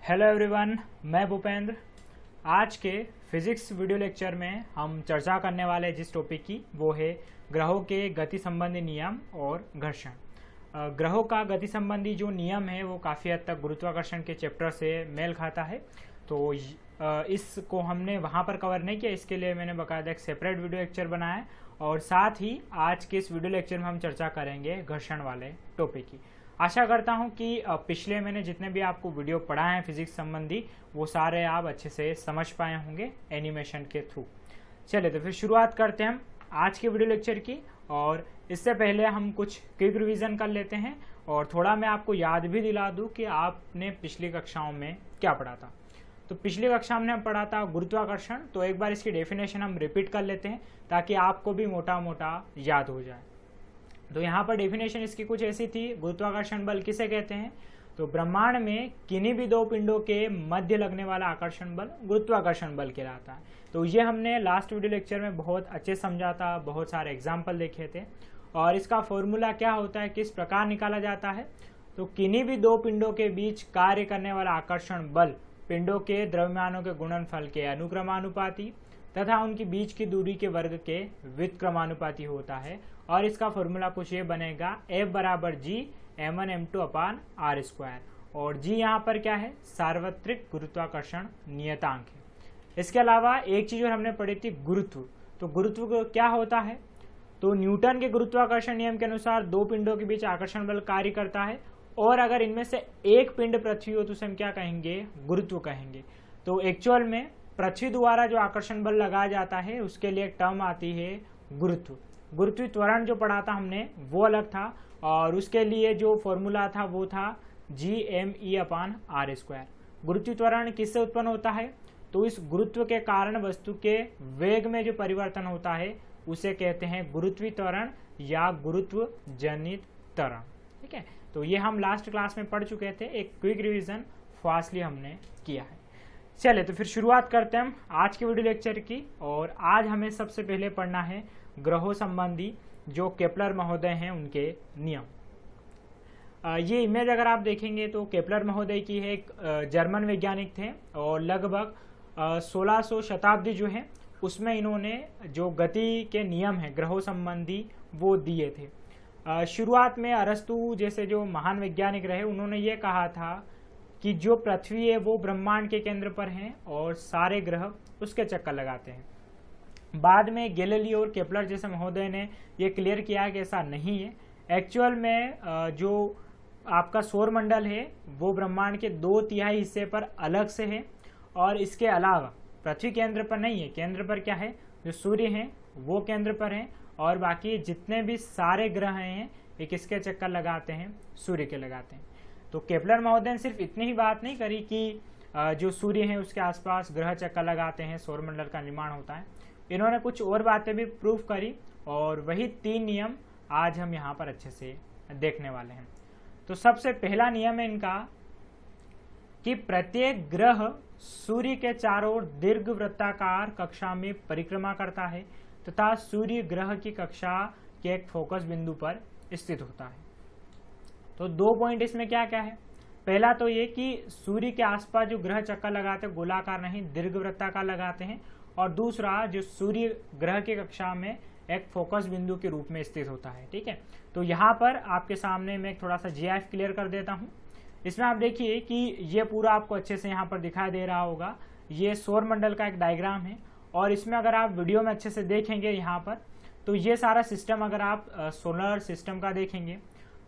Hello everyone, मैं भूपेंद्र। आज के फिजिक्स वीडियो लेक्चर में हम चर्चा करने वाले जिस टॉपिक की वो है ग्रहों के गति संबंधी नियम और घर्षण। ग्रहों का गति संबंधी जो नियम है वो काफ़ी हद तक गुरुत्वाकर्षण के चैप्टर से मेल खाता है, तो इसको हमने वहाँ पर कवर नहीं किया, इसके लिए मैंने बाकायदा एक सेपरेट वीडियो लेक्चर बनाया है। और साथ ही आज के इस वीडियो लेक्चर में हम चर्चा करेंगे घर्षण वाले टॉपिक की। आशा करता हूं कि पिछले मैंने जितने भी आपको वीडियो पढ़ाए हैं फिजिक्स संबंधी वो सारे आप अच्छे से समझ पाए होंगे एनिमेशन के थ्रू। चलिए तो फिर शुरुआत करते हैं हम आज के वीडियो लेक्चर की। और इससे पहले हम कुछ क्विक रिवीजन कर लेते हैं और थोड़ा मैं आपको याद भी दिला दूं कि आपने पिछली कक्षाओं में क्या पढ़ा था। तो पिछली कक्षा में हमने पढ़ा था गुरुत्वाकर्षण, तो एक बार इसकी डेफिनेशन हम रिपीट कर लेते हैं ताकि आपको भी मोटा मोटा याद हो जाए। तो यहाँ पर डेफिनेशन इसकी कुछ ऐसी थी, गुरुत्वाकर्षण बल किसे कहते हैं? तो ब्रह्मांड में किन्हीं भी दो पिंडों के मध्य लगने वाला आकर्षण बल गुरुत्वाकर्षण बल कहलाता है। तो ये हमने लास्ट वीडियो लेक्चर में बहुत अच्छे समझा था, बहुत सारे एग्जाम्पल देखे थे। और इसका फॉर्मूला क्या होता है, किस प्रकार निकाला जाता है? तो किन्हीं भी दो पिंडों के बीच कार्य करने वाला आकर्षण बल पिंडों के द्रव्यमानों के गुणनफल के अनुक्रमानुपाती तथा उनकी बीच की दूरी के वर्ग के व्युत्क्रमानुपाती होता है। और इसका फॉर्मूला कुछ ये बनेगा, F बराबर G m1 m2 अपान r स्क्वायर। और G यहाँ पर क्या है? सार्वत्रिक गुरुत्वाकर्षण नियतांक है। इसके अलावा एक चीज और हमने पढ़ी थी, गुरुत्व। तो गुरुत्व क्या होता है? तो न्यूटन के गुरुत्वाकर्षण नियम के अनुसार दो पिंडों के बीच आकर्षण बल कार्य करता है और अगर इनमें से एक पिंड पृथ्वी हो तो उसे हम क्या कहेंगे? गुरुत्व कहेंगे। तो एक्चुअल में पृथ्वी द्वारा जो आकर्षण बल लगाया जाता है उसके लिए एक टर्म आती है गुरुत्व। गुरुत्वीय त्वरण जो पढ़ा था हमने वो अलग था और उसके लिए जो फॉर्मूला था वो था Gme अपान r स्क्वायर। गुरुत्वीय त्वरण किससे उत्पन्न होता है? तो इस गुरुत्व के कारण वस्तु के वेग में जो परिवर्तन होता है उसे कहते हैं गुरुत्वीय त्वरण या गुरुत्व जनित त्वरण। ठीक है, तो ये हम लास्ट क्लास में पढ़ चुके थे, एक क्विक रिवीजन फास्टली हमने किया है। चले तो फिर शुरुआत करते हैं हम आज के वीडियो लेक्चर की। और आज हमें सबसे पहले पढ़ना है ग्रहों संबंधी जो केपलर महोदय हैं उनके नियम। ये इमेज अगर आप देखेंगे तो केपलर महोदय की है, एक जर्मन वैज्ञानिक थे और लगभग 1600 शताब्दी जो है उसमें इन्होंने जो गति के नियम हैं ग्रहों संबंधी वो दिए थे। शुरुआत में अरस्तु जैसे जो महान वैज्ञानिक रहे उन्होंने ये कहा था कि जो पृथ्वी है वो ब्रह्मांड के केंद्र पर है और सारे ग्रह उसके चक्कर लगाते हैं। बाद में गैलीलियो और केपलर जैसे महोदय ने ये क्लियर किया कि ऐसा नहीं है। एक्चुअल में जो आपका सौर मंडल है वो ब्रह्मांड के 2/3 हिस्से पर अलग से है और इसके अलावा पृथ्वी केंद्र पर नहीं है। केंद्र पर क्या है? जो सूर्य है वो केंद्र पर है और बाकी जितने भी सारे ग्रह हैं ये किसके चक्कर लगाते हैं? सूर्य के लगाते हैं। तो केपलर महोदय ने सिर्फ इतनी ही बात नहीं करी कि जो सूर्य है उसके आसपास ग्रह चक्कर लगाते हैं, सौरमंडल का निर्माण होता है। इन्होंने कुछ और बातें भी प्रूव करी और वही 3 नियम आज हम यहाँ पर अच्छे से देखने वाले हैं। तो सबसे पहला नियम है इनका कि प्रत्येक ग्रह सूर्य के चारों ओर दीर्घ वृत्ताकार कक्षा में परिक्रमा करता है तथा सूर्य ग्रह की कक्षा के एक फोकस बिंदु पर स्थित होता है। तो 2 पॉइंट इसमें क्या क्या है? पहला तो ये कि सूर्य के आसपास जो ग्रह चक्कर लगाते हैं गोलाकार नहीं दीर्घ वृत्ताकार लगाते हैं, और दूसरा जो सूर्य ग्रह की कक्षा में एक फोकस बिंदु के रूप में स्थित होता है। ठीक है, तो यहाँ पर आपके सामने मैं थोड़ा सा GIF क्लियर कर देता हूँ। इसमें आप देखिए कि ये पूरा आपको अच्छे से यहाँ पर दिखाई दे रहा होगा। ये सौर मंडल का एक डायग्राम है और इसमें अगर आप वीडियो में अच्छे से देखेंगे यहाँ पर तो ये सारा सिस्टम अगर आप सोलर सिस्टम का देखेंगे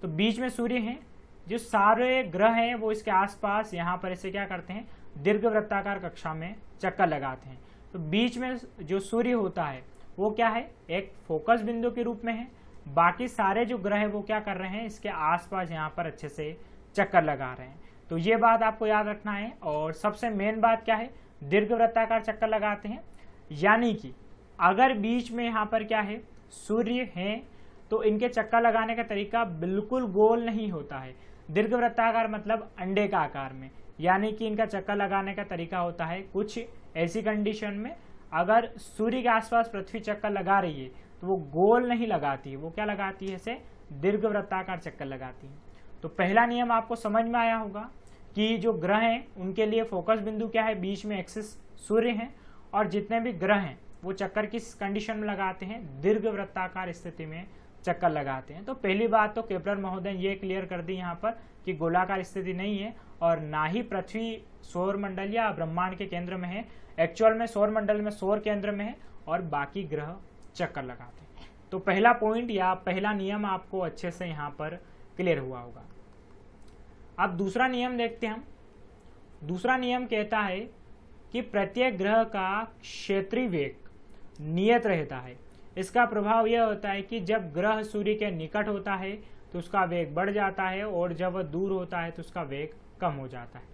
तो बीच में सूर्य है, जो सारे ग्रह हैं वो इसके आसपास यहाँ पर इसे क्या करते हैं? दीर्घ वृत्ताकार कक्षा में चक्कर लगाते हैं। तो बीच में जो सूर्य होता है वो क्या है? एक फोकस बिंदु के रूप में है। बाकी सारे जो ग्रह है वो क्या कर रहे हैं? इसके आसपास यहाँ पर अच्छे से चक्कर लगा रहे हैं। तो ये बात आपको याद रखना है। और सबसे मेन बात क्या है? दीर्घ वृत्ताकार चक्कर लगाते हैं, यानी कि अगर बीच में यहाँ पर क्या है? सूर्य है तो इनके चक्कर लगाने का तरीका बिल्कुल गोल नहीं होता है। दीर्घ वृत्ताकार मतलब अंडे का आकार में, यानी कि इनका चक्कर लगाने का तरीका होता है कुछ ऐसी कंडीशन में अगर सूर्य के आसपास पृथ्वी चक्कर लगा रही है तो वो गोल नहीं लगाती है, वो क्या लगाती है? इसे दीर्घ वृत्ताकार चक्कर लगाती है। तो पहला नियम आपको समझ में आया होगा कि जो ग्रह हैं उनके लिए फोकस बिंदु क्या है, बीच में एक्सिस सूर्य है, और जितने भी ग्रह हैं वो चक्कर किस कंडीशन में लगाते हैं, दीर्घ वृत्ताकार स्थिति में चक्कर लगाते हैं। तो पहली बात तो केपलर महोदय ने ये क्लियर कर दी यहाँ पर कि गोलाकार स्थिति नहीं है और ना ही पृथ्वी सौर मंडल या ब्रह्मांड के केंद्र में है। एक्चुअल में सौर मंडल में सौर केंद्र में है और बाकी ग्रह चक्कर लगाते हैं। तो पहला पॉइंट या पहला नियम आपको अच्छे से यहाँ पर क्लियर हुआ होगा। अब दूसरा नियम देखते हैं हम। दूसरा नियम कहता है कि प्रत्येक ग्रह का क्षेत्रीय वेग नियत रहता है। इसका प्रभाव यह होता है कि जब ग्रह सूर्य के निकट होता है तो उसका वेग बढ़ जाता है और जब वह दूर होता है तो उसका वेग कम हो जाता है।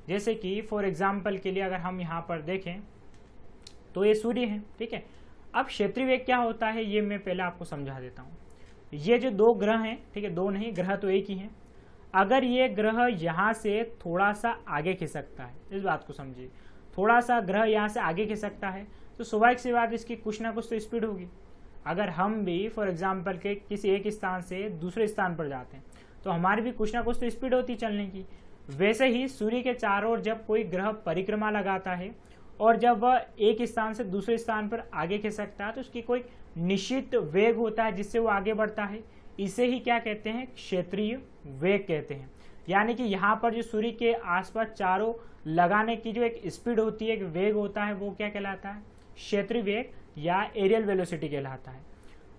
जैसे कि फॉर एग्जाम्पल के लिए अगर हम यहाँ पर देखें तो ये सूर्य है, ठीक है। अब क्षेत्रीय वेग क्या होता है ये मैं पहले आपको समझा देता हूँ। ये जो दो ग्रह हैं, ठीक है, दो नहीं, ग्रह तो एक ही है। अगर ये ग्रह यहाँ से थोड़ा सा आगे खिसकता है, इस बात को समझिए, थोड़ा सा ग्रह यहाँ से आगे खिसकता है तो स्वाभाविक सी बात इसकी कुछ ना कुछ तो स्पीड होगी। अगर हम भी फॉर एग्जाम्पल के किसी एक स्थान से दूसरे स्थान पर जाते हैं तो हमारी भी कुछ ना कुछ तो स्पीड होती चलने की। वैसे ही सूर्य के चारों ओर जब कोई ग्रह परिक्रमा लगाता है और जब वह एक स्थान से दूसरे स्थान पर आगे खिसकता है तो उसकी कोई निश्चित वेग होता है जिससे वो आगे बढ़ता है। इसे ही क्या कहते हैं, क्षेत्रीय वेग कहते हैं। यानी कि यहाँ पर जो सूर्य के आसपास चारों लगाने की जो एक स्पीड होती है, एक वेग होता है, वो क्या कहलाता है, क्षेत्रीय वेग या एरियल वेलोसिटी कहलाता है।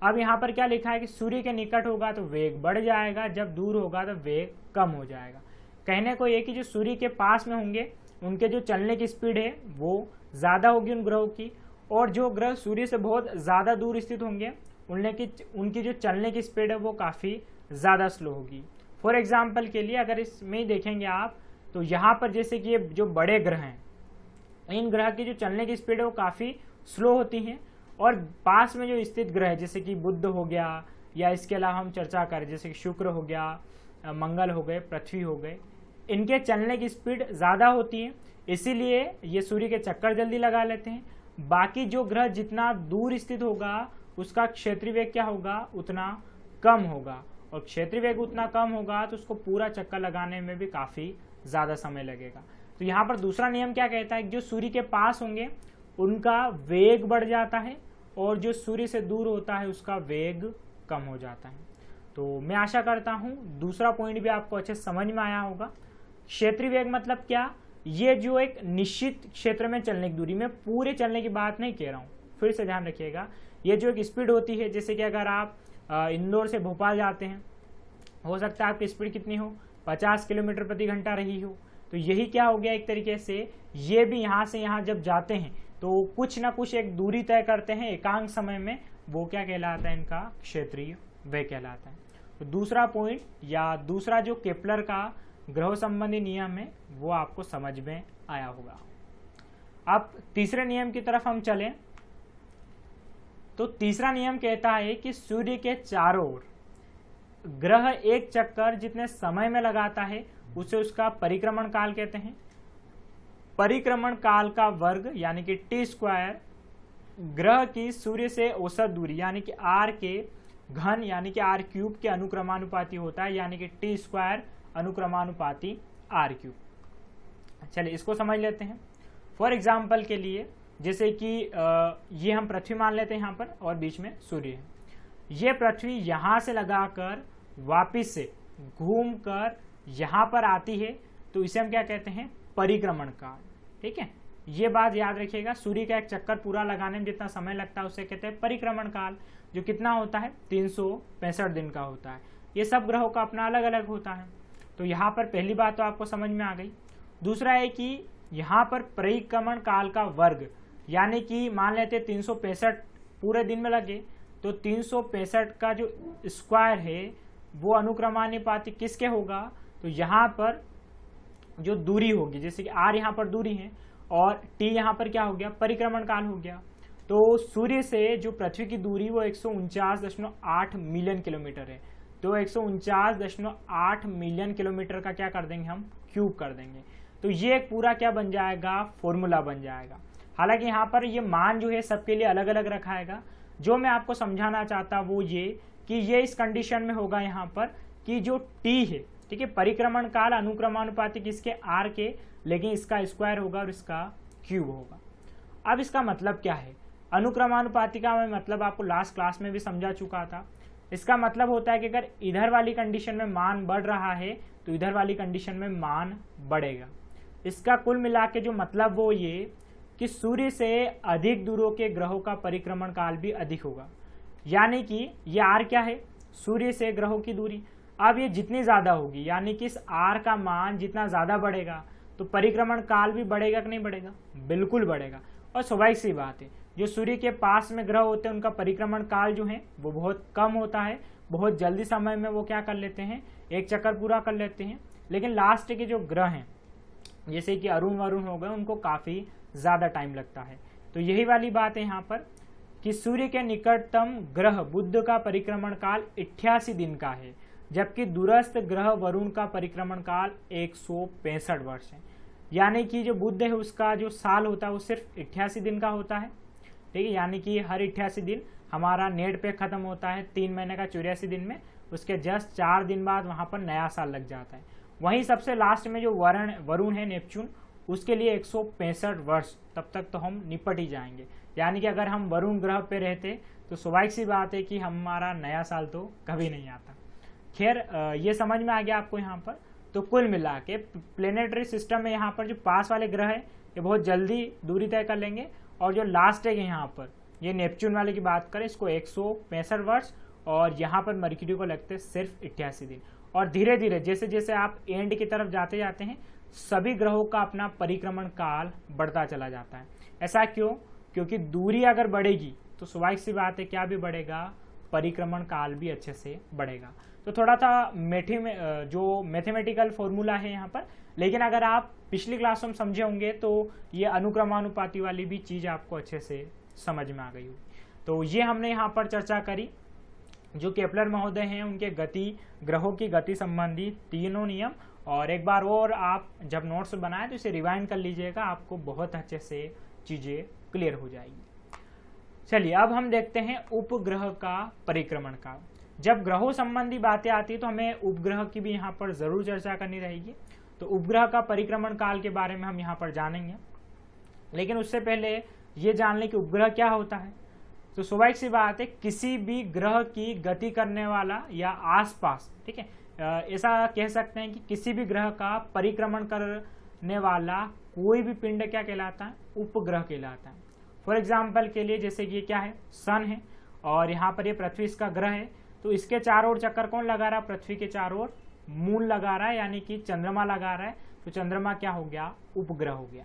अब यहाँ पर क्या लिखा है कि सूर्य के निकट होगा तो वेग बढ़ जाएगा, जब दूर होगा तो वेग कम हो जाएगा। कहने को ये कि जो सूर्य के पास में होंगे उनके जो चलने की स्पीड है वो ज़्यादा होगी उन ग्रहों की, और जो ग्रह सूर्य से बहुत ज़्यादा दूर स्थित होंगे उनकी जो चलने की स्पीड है वो काफ़ी ज़्यादा स्लो होगी। फॉर एग्जाम्पल के लिए अगर इसमें ही देखेंगे आप तो यहाँ पर जैसे कि ये जो बड़े ग्रह हैं, इन ग्रह की जो चलने की स्पीड है वो काफ़ी स्लो होती हैं, और पास में जो स्थित ग्रह जैसे कि बुध हो गया, या इसके अलावा हम चर्चा करें जैसे कि शुक्र हो गया, मंगल हो गए, पृथ्वी हो गए, इनके चलने की स्पीड ज़्यादा होती है, इसीलिए ये सूर्य के चक्कर जल्दी लगा लेते हैं। बाकी जो ग्रह जितना दूर स्थित होगा उसका क्षेत्रीय वेग क्या होगा, उतना कम होगा, और क्षेत्रीय वेग उतना कम होगा तो उसको पूरा चक्कर लगाने में भी काफ़ी ज़्यादा समय लगेगा। तो यहाँ पर दूसरा नियम क्या कहता है, जो सूर्य के पास होंगे उनका वेग बढ़ जाता है और जो सूर्य से दूर होता है उसका वेग कम हो जाता है। तो मैं आशा करता हूँ दूसरा पॉइंट भी आपको अच्छे समझ में आया होगा। क्षेत्रीय वेग मतलब क्या, ये जो एक निश्चित क्षेत्र में चलने की दूरी, में पूरे चलने की बात नहीं कह रहा हूँ, फिर से ध्यान रखिएगा, ये जो एक स्पीड होती है, जैसे कि अगर आप इंदौर से भोपाल जाते हैं, हो सकता है आपकी स्पीड कितनी हो, 50 किलोमीटर प्रति घंटा रही हो, तो यही क्या हो गया एक तरीके से, ये भी यहाँ से यहाँ जब जाते हैं तो कुछ ना कुछ एक दूरी तय करते हैं एकांक समय में, वो क्या कहलाता है, इनका क्षेत्रीय वेग कहलाता है। तो दूसरा पॉइंट या दूसरा जो केपलर का ग्रह संबंधी नियम है वो आपको समझ में आया होगा। अब तीसरे नियम की तरफ हम चलें तो तीसरा नियम कहता है कि सूर्य के चारों ओर ग्रह एक चक्कर जितने समय में लगाता है उसे उसका परिक्रमण काल कहते हैं। परिक्रमण काल का वर्ग यानी कि टी स्क्वायर ग्रह की सूर्य से औसत दूरी यानी कि आर के घन यानी कि आर क्यूब के अनुक्रमानुपाती होता है, यानी कि टी स्क्वायर अनुक्रमानुपाती आर क्यूब। चलिए इसको समझ लेते हैं। फॉर एग्जाम्पल के लिए जैसे कि ये हम पृथ्वी मान लेते हैं यहाँ पर और बीच में सूर्य है। ये पृथ्वी यहाँ से लगाकर वापिस से घूम कर यहाँ पर आती है तो इसे हम क्या कहते हैं, परिक्रमण काल। ठीक है, ये बात याद रखिएगा, सूर्य का एक चक्कर पूरा लगाने में जितना समय लगता है उसे कहते हैं परिक्रमण काल, जो कितना होता है 365 दिन का होता है। ये सब ग्रहों का अपना अलग अलग होता है। तो यहाँ पर पहली बात तो आपको समझ में आ गई। दूसरा है कि यहाँ पर परिक्रमण काल का वर्ग यानी कि मान लेते 365 पूरे दिन में लगे तो 365 का जो स्क्वायर है वो अनुक्रमानुपाती किसके होगा, तो यहाँ पर जो दूरी होगी, जैसे कि आर यहाँ पर दूरी है और टी यहाँ पर क्या हो गया, परिक्रमण काल हो गया। तो सूर्य से जो पृथ्वी की दूरी वो 149.8 मिलियन किलोमीटर है, तो 149.8 मिलियन किलोमीटर का क्या कर देंगे हम, क्यूब कर देंगे। तो ये एक पूरा क्या बन जाएगा, फॉर्मूला बन जाएगा। हालांकि यहाँ पर ये मान जो है सबके लिए अलग अलग रखाएगा। जो मैं आपको समझाना चाहता वो ये कि ये इस कंडीशन में होगा यहाँ पर कि जो टी है, ठीक है। परिक्रमण काल अनुक्रमानुपाती किसके, आर के, लेकिन इसका स्क्वायर होगा और इसका क्यूब होगा। अब इसका मतलब क्या है, अनुक्रमानुपाती का मैं मतलब आपको लास्ट क्लास में भी समझा चुका था। इसका मतलब होता है कि अगर इधर वाली कंडीशन में मान बढ़ रहा है तो इधर वाली कंडीशन में मान बढ़ेगा। इसका कुल मिला के जो मतलब वो ये कि सूर्य से अधिक दूरों के ग्रहों का परिक्रमण काल भी अधिक होगा। यानी कि ये आर क्या है, सूर्य से ग्रहों की दूरी। अब ये जितनी ज्यादा होगी, यानी कि इस आर का मान जितना ज्यादा बढ़ेगा तो परिक्रमण काल भी बढ़ेगा कि नहीं बढ़ेगा, बिल्कुल बढ़ेगा। और स्वाभाविक सी बात है, जो सूर्य के पास में ग्रह होते हैं उनका परिक्रमण काल जो है वो बहुत कम होता है, बहुत जल्दी समय में वो क्या कर लेते हैं, एक चक्कर पूरा कर लेते हैं। लेकिन लास्ट के जो ग्रह हैं जैसे कि अरुण वरुण हो गए, उनको काफी ज्यादा टाइम लगता है। तो यही वाली बात है यहाँ पर कि सूर्य के निकटतम ग्रह बुध का परिक्रमण काल 88 दिन का है, जबकि दूरस्थ ग्रह वरुण का परिक्रमण काल 165 वर्ष है। यानी कि जो बुध है उसका जो साल होता है वो सिर्फ 88 दिन का होता है, ठीक है। यानी कि हर 88 दिन हमारा नेट पे खत्म होता है 3 महीने का 84 दिन में, उसके जस्ट 4 दिन बाद वहां पर नया साल लग जाता है। वहीं सबसे लास्ट में जो वरुण है नेपच्यून, उसके लिए 165 वर्ष, तब तक तो हम निपट ही जाएंगे। यानी कि अगर हम वरुण ग्रह पे रहते तो स्वाभाविक सी बात है कि हमारा नया साल तो कभी नहीं आता। खैर ये समझ में आ गया आपको यहाँ पर। तो कुल मिला के प्लेनेटरी सिस्टम में यहाँ पर जो पास वाले ग्रह है ये बहुत जल्दी दूरी तय कर लेंगे, और जो लास्ट है यहाँ पर ये नेपच्यून वाले की बात करें, इसको 165 वर्ष, और यहाँ पर मर्क्यूरी को लगते सिर्फ 88 दिन। और धीरे धीरे जैसे जैसे आप एंड की तरफ जाते जाते हैं सभी ग्रहों का अपना परिक्रमण काल बढ़ता चला जाता है। ऐसा क्यों, क्योंकि दूरी अगर बढ़ेगी तो स्वाभाविक सी बात है क्या भी बढ़ेगा, परिक्रमण काल भी अच्छे से बढ़ेगा। तो थोड़ा सा जो मैथमेटिकल फॉर्मूला है यहाँ पर, लेकिन अगर आप पिछली क्लास में समझे होंगे तो ये अनुक्रमानुपाती वाली भी चीज आपको अच्छे से समझ में आ गई होगी। तो ये हमने यहाँ पर चर्चा करी जो केपलर महोदय हैं उनके ग्रहों की गति संबंधी तीनों नियम। और एक बार और आप जब नोट्स बनाए तो इसे रिवाइंड कर लीजिएगा, आपको बहुत अच्छे से चीजें क्लियर हो जाएगी। चलिए अब हम देखते हैं उपग्रह का परिक्रमण काल। जब ग्रहों संबंधी बातें आती है तो हमें उपग्रह की भी यहाँ पर जरूर चर्चा करनी रहेगी। तो उपग्रह का परिक्रमण काल के बारे में हम यहाँ पर जानेंगे, लेकिन उससे पहले ये जान लें कि उपग्रह क्या होता है। तो स्वाभाविक सी बात है, किसी भी ग्रह की गति करने वाला या आसपास, ठीक है, ऐसा कह सकते हैं कि किसी भी ग्रह का परिक्रमण करने वाला कोई भी पिंड क्या कहलाता है, उपग्रह कहलाता है। फॉर एग्जाम्पल के लिए जैसे कि ये क्या है, सन है, और यहाँ पर ये पृथ्वी इसका ग्रह है, तो इसके चारों ओर चक्कर कौन लगा रहा है, पृथ्वी के चारों ओर मून लगा रहा है, यानी कि चंद्रमा लगा रहा है। तो चंद्रमा क्या हो गया, उपग्रह हो गया।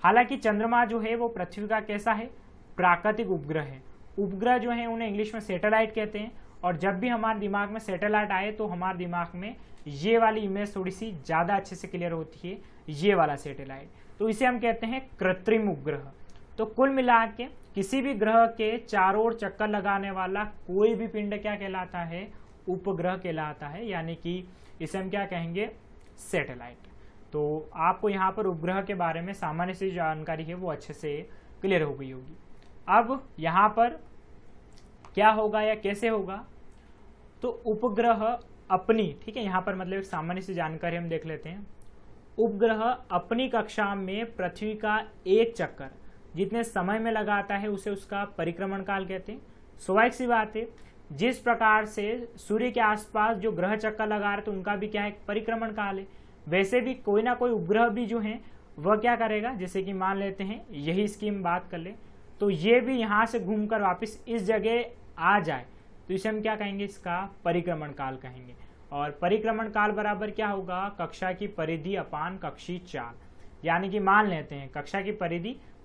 हालांकि चंद्रमा जो है वो पृथ्वी का कैसा है, प्राकृतिक उपग्रह है। उपग्रह जो है उन्हें इंग्लिश में सैटेलाइट कहते हैं, और जब भी हमारे दिमाग में सैटेलाइट आए तो हमारे दिमाग में ये वाली इमेज थोड़ी सी ज्यादा अच्छे से क्लियर होती है, ये वाला सैटेलाइट। तो इसे हम कहते हैं कृत्रिम उपग्रह। तो कुल मिला के किसी भी ग्रह के चारों ओर चक्कर लगाने वाला कोई भी पिंड क्या कहलाता है, उपग्रह कहलाता है, यानी कि इसे हम क्या कहेंगे, सैटेलाइट। तो आपको यहाँ पर उपग्रह के बारे में सामान्य सी जानकारी है वो अच्छे से क्लियर हो गई होगी। अब यहाँ पर क्या होगा या कैसे होगा, तो उपग्रह अपनी, ठीक है, यहाँ पर मतलब एक सामान्य सी जानकारी हम देख लेते हैं। उपग्रह अपनी कक्षा में पृथ्वी का एक चक्कर जितने समय में लगाता है उसे उसका परिक्रमण काल कहते हैं। स्वाभाविक सी बात है, जिस प्रकार से सूर्य के आसपास जो ग्रह चक्कर लगा रहे तो उनका भी क्या है, परिक्रमण काल है। वैसे भी कोई ना कोई उपग्रह भी जो है वह क्या करेगा, जैसे कि मान लेते हैं यही स्कीम बात कर ले, तो ये भी यहाँ से घूमकर वापस इस जगह आ जाए तो इसे हम क्या कहेंगे, इसका परिक्रमण काल कहेंगे। और परिक्रमण काल बराबर क्या होगा, कक्षा की परिधि अपान कक्षीय चाल। यानी कि मान लेते हैं कक्षा की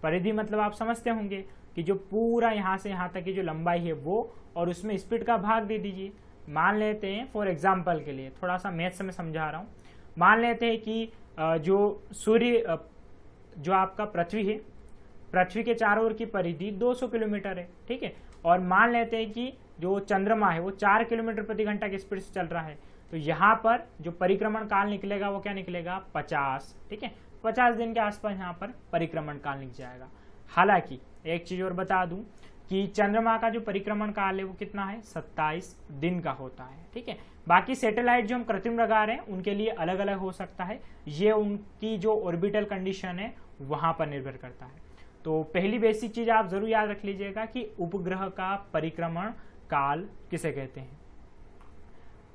परिधि मतलब आप समझते होंगे कि जो पूरा यहाँ से यहाँ तक की जो लंबाई है वो, और उसमें स्पीड का भाग दे दीजिए। मान लेते हैं फॉर एग्जाम्पल के लिए, थोड़ा सा मैथ से मैं समझा रहा हूँ, मान लेते हैं कि जो सूर्य जो आपका पृथ्वी है, पृथ्वी के चारों ओर की परिधि 200 किलोमीटर है, ठीक है। और मान लेते हैं कि जो चंद्रमा है वो 4 किलोमीटर प्रति घंटा की स्पीड से चल रहा है, तो यहाँ पर जो परिक्रमण काल निकलेगा वो क्या निकलेगा, 50, ठीक है। 50 दिन के आसपास यहाँ पर परिक्रमण काल निकल जाएगा। हालांकि एक चीज और बता दूं कि चंद्रमा का जो परिक्रमण काल है वो कितना है, 27 दिन का होता है। ठीक है, बाकी सैटेलाइट जो हम कृत्रिम लगा रहे हैं उनके लिए अलग अलग हो सकता है, ये उनकी जो ऑर्बिटल कंडीशन है वहां पर निर्भर करता है। तो पहली बेसिक चीज आप जरूर याद रख लीजिएगा कि उपग्रह का परिक्रमण काल किसे कहते हैं।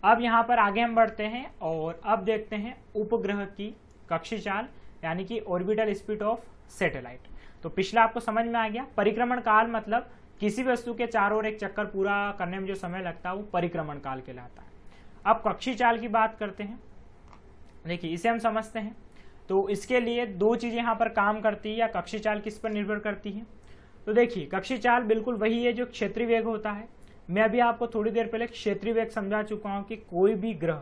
अब यहाँ पर आगे हम बढ़ते हैं और अब देखते हैं उपग्रह की कक्षीय चाल यानी कि ऑर्बिटल स्पीड ऑफ सैटेलाइट। तो पिछला आपको समझ में आ गया, परिक्रमण काल मतलब किसी वस्तु के चारों ओर एक चक्कर पूरा करने में जो समय लगता है वो परिक्रमण काल कहलाता है। अब कक्षीय चाल की बात करते हैं, देखिए इसे हम समझते हैं। तो इसके लिए दो चीजें यहाँ पर काम करती है, या कक्षीय चाल किस पर निर्भर करती है। तो देखिए कक्षीय चाल बिल्कुल वही है जो क्षेत्रीय वेग होता है। मैं अभी आपको थोड़ी देर पहले क्षेत्रीय वेग समझा चुका हूं कि कोई भी ग्रह,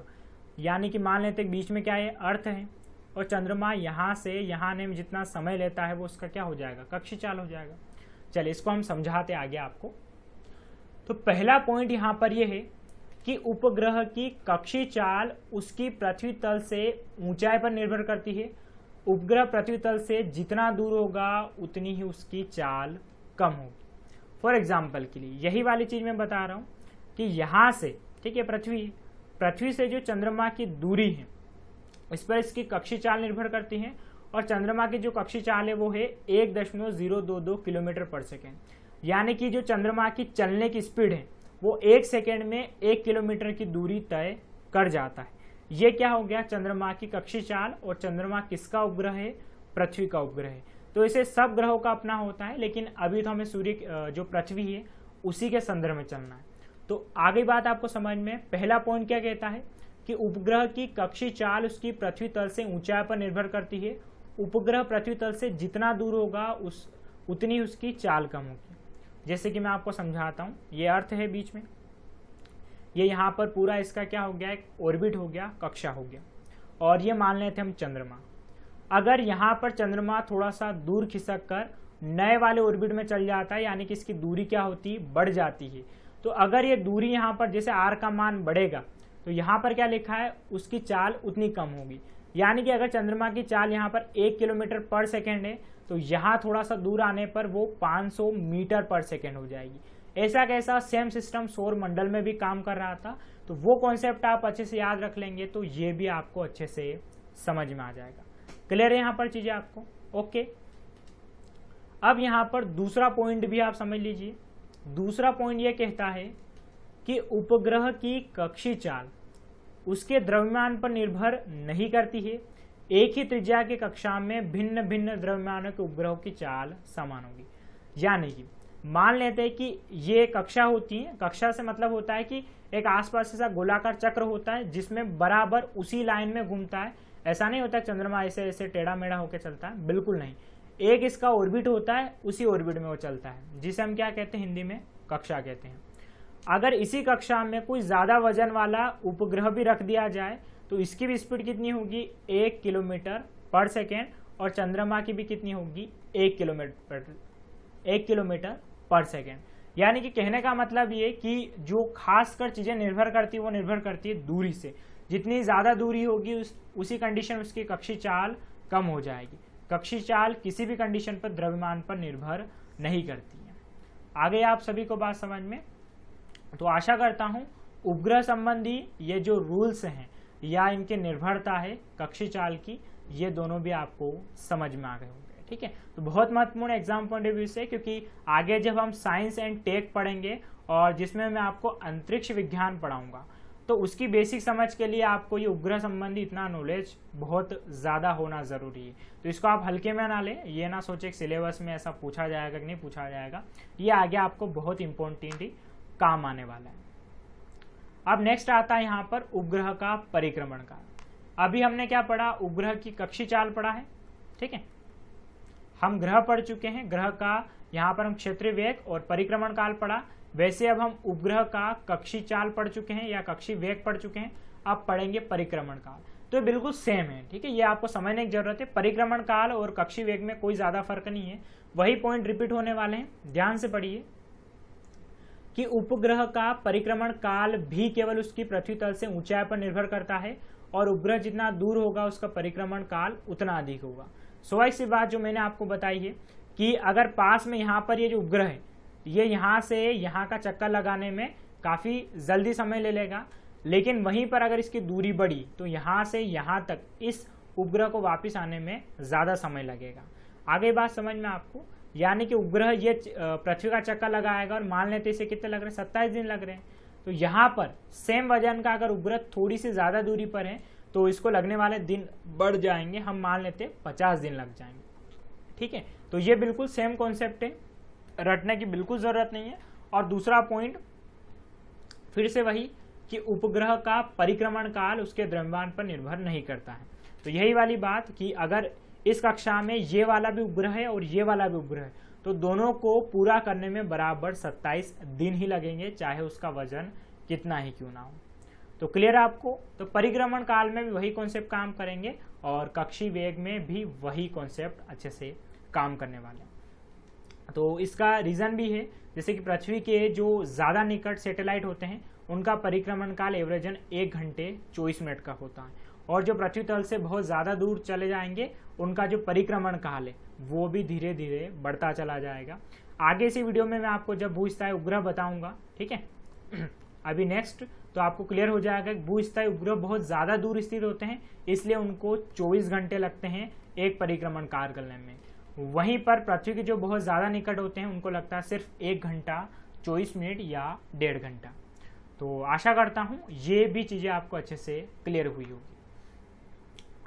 यानी कि मान लेते हैं बीच में क्या है, अर्थ है, और चंद्रमा यहाँ से यहाँ आने में जितना समय लेता है वो उसका क्या हो जाएगा, कक्षीय चाल हो जाएगा। चलिए इसको हम समझाते आगे आपको। तो पहला पॉइंट यहाँ पर यह है कि उपग्रह की कक्षीय चाल उसकी पृथ्वी तल से ऊंचाई पर निर्भर करती है। उपग्रह पृथ्वी तल से जितना दूर होगा उतनी ही उसकी चाल कम होगी। फॉर एग्जाम्पल के लिए यही वाली चीज मैं बता रहा हूं कि यहां से, ठीक है, पृथ्वी से जो चंद्रमा की दूरी है इस पर इसकी कक्षीय चाल निर्भर करती है, और चंद्रमा की जो कक्षीय चाल है वो है 1.022 किलोमीटर पर सेकेंड। यानी कि जो चंद्रमा की चलने की स्पीड है वो 1 सेकेंड में 1 किलोमीटर की दूरी तय कर जाता है। ये क्या हो गया, चंद्रमा की कक्षीय चाल। और चंद्रमा किसका उपग्रह है, पृथ्वी का उपग्रह है। तो इसे सब ग्रहों का अपना होता है, लेकिन अभी तो हमें सूर्य जो पृथ्वी है उसी के संदर्भ में चलना है। तो आगे बात आपको समझ में, पहला पॉइंट क्या कहता है कि उपग्रह की कक्षीय चाल उसकी पृथ्वी तल से ऊंचाई पर निर्भर करती है। उपग्रह पृथ्वी तल से जितना दूर होगा उतनी उसकी चाल कम होगी। जैसे कि मैं आपको समझाता हूं, ये अर्थ है बीच में, ये यहाँ पर पूरा इसका क्या हो गया, एक ऑर्बिट हो गया, कक्षा हो गया, और ये मान लेते हम चंद्रमा। अगर यहाँ पर चंद्रमा थोड़ा सा दूर खिसक कर नए वाले ऑर्बिट में चल जाता है, यानी कि इसकी दूरी क्या होती है, बढ़ जाती है। तो अगर ये दूरी यहाँ पर जैसे r का मान बढ़ेगा तो यहाँ पर क्या लिखा है, उसकी चाल उतनी कम होगी। यानी कि अगर चंद्रमा की चाल यहाँ पर 1 किलोमीटर पर सेकेंड है तो यहाँ थोड़ा सा दूर आने पर वो 500 मीटर पर सेकेंड हो जाएगी। ऐसा कैसा सेम सिस्टम सौर मंडल में भी काम कर रहा था। तो वो कॉन्सेप्ट आप अच्छे से याद रख लेंगे तो ये भी आपको अच्छे से समझ में आ जाएगा। क्लियर है यहाँ पर चीजें आपको, ओके। अब यहाँ पर दूसरा पॉइंट भी आप समझ लीजिए। दूसरा पॉइंट ये कहता है कि उपग्रह की कक्षीय चाल उसके द्रव्यमान पर निर्भर नहीं करती है। एक ही त्रिज्या की कक्षा में भिन्न भिन्न द्रव्यमानों के उपग्रहों की चाल समान होगी। यानी कि मान लेते हैं कि ये कक्षा होती है, कक्षा से मतलब होता है कि एक आसपास ऐसा गोलाकार चक्र होता है जिसमें बराबर उसी लाइन में घूमता है। ऐसा नहीं होता चंद्रमा ऐसे ऐसे टेढ़ा मेढ़ा होकर चलता है, बिल्कुल नहीं। एक इसका ऑर्बिट होता है, उसी ऑर्बिट में वो चलता है, जिसे हम क्या कहते हैं, हिंदी में कक्षा कहते हैं। अगर इसी कक्षा में कोई ज्यादा वजन वाला उपग्रह भी रख दिया जाए तो इसकी भी स्पीड कितनी होगी, 1 किलोमीटर पर सेकेंड, और चंद्रमा की भी कितनी होगी, 1 किलोमीटर पर सेकेंड। यानी कि कहने का मतलब ये कि जो खासकर चीजें निर्भर करती है वो निर्भर करती है दूरी से। जितनी ज्यादा दूरी होगी उसी कंडीशन में उसकी कक्षीय चाल कम हो जाएगी। कक्षीय चाल किसी भी कंडीशन पर द्रव्यमान पर निर्भर नहीं करती है। आगे आप सभी को बात समझ में, तो आशा करता हूं उपग्रह संबंधी ये जो रूल्स हैं या इनके निर्भरता है कक्षीय चाल की, ये दोनों भी आपको समझ में आ गए होंगे। ठीक है, तो बहुत महत्वपूर्ण एग्जाम पॉइंट ऑफ व्यू से, क्योंकि आगे जब हम साइंस एंड टेक पढ़ेंगे और जिसमें मैं आपको अंतरिक्ष विज्ञान पढ़ाऊंगा, तो उसकी बेसिक समझ के लिए आपको ये उपग्रह संबंधी इतना नॉलेज बहुत ज़्यादा होना ज़रूरी है। तो इसको आप हल्के में ना लें, ये ना सोचे कि सिलेबस में ऐसा पूछा जाएगा कि नहीं पूछा जाएगा, ये आगे आपको बहुत इंपॉर्टेंटली काम आने वाला है। अब नेक्स्ट आता है यहाँ पर उपग्रह का परिक्रमण काल। अभी हमने क्या पढ़ा, उपग्रह की कक्षीय चाल पढ़ा है। ठीक है, हम ग्रह पढ़ चुके हैं, ग्रह का यहाँ पर हम क्षेत्रीय वेग और परिक्रमण काल पढ़ा। वैसे अब हम उपग्रह का कक्षीय चाल पढ़ चुके हैं या कक्षीय वेग पढ़ चुके हैं, अब पढ़ेंगे परिक्रमण काल। तो ये बिल्कुल सेम है। ठीक है, ये आपको समझने की जरूरत है। परिक्रमण काल और कक्षीय वेग में कोई ज्यादा फर्क नहीं है, वही पॉइंट रिपीट होने वाले हैं। ध्यान से पढ़िए कि उपग्रह का परिक्रमण काल भी केवल उसकी पृथ्वी तल से ऊंचाई पर निर्भर करता है, और उपग्रह जितना दूर होगा उसका परिक्रमण काल उतना अधिक होगा। स्वाभाविक सी बात जो मैंने आपको बताई है कि अगर पास में यहाँ पर ये जो उपग्रह है ये यहाँ से यहाँ का चक्कर लगाने में काफ़ी जल्दी समय ले लेगा, लेकिन वहीं पर अगर इसकी दूरी बढ़ी तो यहाँ से यहाँ तक इस उपग्रह को वापस आने में ज़्यादा समय लगेगा। आगे बात समझ में आपको, यानी कि उपग्रह ये पृथ्वी का चक्कर लगाएगा और मान लेते इसे कितने लग रहे हैं, 27 दिन लग रहे हैं। तो यहाँ पर सेम वजन का अगर उपग्रह थोड़ी सी ज़्यादा दूरी पर है तो इसको लगने वाले दिन बढ़ जाएंगे, हम मान लेते 50 दिन लग जाएंगे। ठीक है, तो ये बिल्कुल सेम कॉन्सेप्ट है, रटने की बिल्कुल ज़रूरत नहीं है। और दूसरा पॉइंट फिर से वही कि उपग्रह का परिक्रमण काल उसके द्रव्यमान पर निर्भर नहीं करता है। तो यही वाली बात कि अगर इस कक्षा में ये वाला भी उपग्रह है और ये वाला भी उपग्रह है तो दोनों को पूरा करने में बराबर 27 दिन ही लगेंगे, चाहे उसका वजन कितना ही क्यों ना हो। तो क्लियर है आपको? तो परिक्रमण काल में भी वही कॉन्सेप्ट काम करेंगे और कक्षीय वेग में भी वही कॉन्सेप्ट अच्छे से काम करने वाले हैं। तो इसका रीज़न भी है, जैसे कि पृथ्वी के जो ज़्यादा निकट सैटेलाइट होते हैं उनका परिक्रमण काल एवरेजन 1 घंटे 24 मिनट का होता है, और जो पृथ्वी तल से बहुत ज़्यादा दूर चले जाएंगे उनका जो परिक्रमण काल है वो भी धीरे धीरे बढ़ता चला जाएगा। आगे इसी वीडियो में मैं आपको जब भूस्थायी उपग्रह बताऊंगा, ठीक है, अभी नेक्स्ट, तो आपको क्लियर हो जाएगा कि भूस्थायी उपग्रह बहुत ज़्यादा दूर स्थित होते हैं, इसलिए उनको 24 घंटे लगते हैं एक परिक्रमण कार्य करने में। वहीं पर पृथ्वी के जो बहुत ज़्यादा निकट होते हैं उनको लगता है सिर्फ 1 घंटा 24 मिनट या 1.5 घंटा। तो आशा करता हूँ ये भी चीज़ें आपको अच्छे से क्लियर हुई होगी।